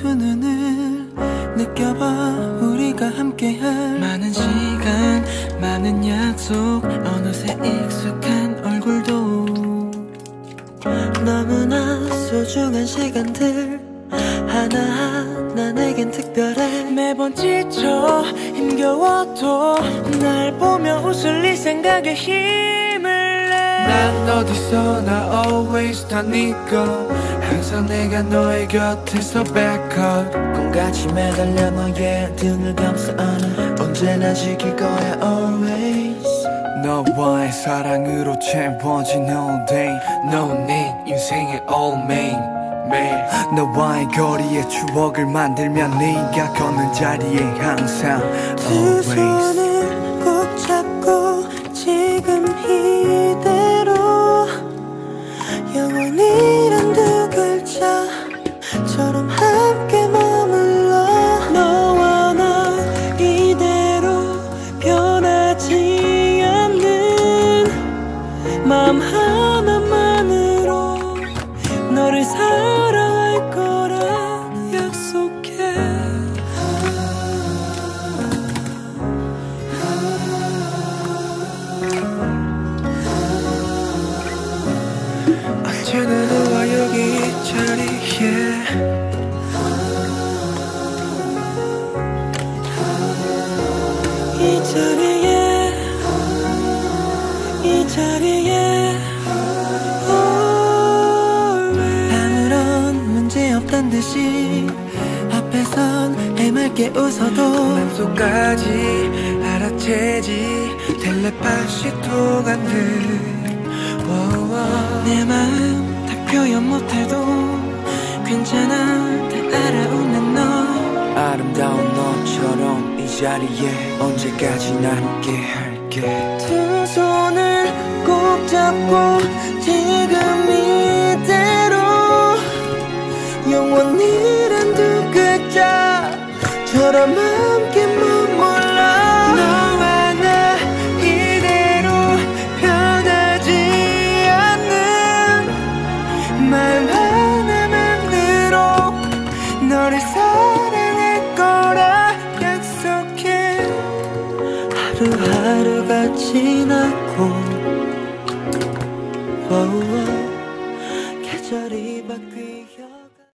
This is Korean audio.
두 눈을 느껴봐. 우리가 함께할 많은 시간, 많은 약속, 어느새 익숙한 얼굴도 너무나 소중한 시간들 하나하나 내겐 특별해. 매번 지쳐 힘겨워도 날 보며 웃을 네 생각에 힘을 내. 난 어디서나 always 다 네거 항상 내가 너의 곁에서 backup 꿈같이 매달려 너의 등을 감싸 안아. 언제나 지킬 거야 always. 너와의 사랑으로 채워진 all day No need 인생의 all main 매일 너와의 거리에 추억을 만들면 네가 걷는 자리에 항상 두 손을 꼭 잡고 지금 이대로 영원이란 두 글자처럼 함께 머물러. 너와 나 이대로 변하지 않는 마음 하나만으로 너를 사랑할 거라 약속해. 언제나 너와 여기 이 자리에 이 자리에 이 자리에 아무런 문제 없단 듯이 앞에선 해맑게 웃어도 맘속까지 알아채지 텔레파시 통한 듯 내 마음 다 표현 못해도 괜찮아 다 알아오는 너. 아름다운 너처럼 이 자리에 언제까지나 함께 할게. 두 손을 꼭 잡고 지금 이대로 영원이란 두 글자처럼 함께 머물러. 너와 나 이대로 변하지 않는 마음 하나만으로 너를 사랑할 거라 약속해. 하루하루가 지나고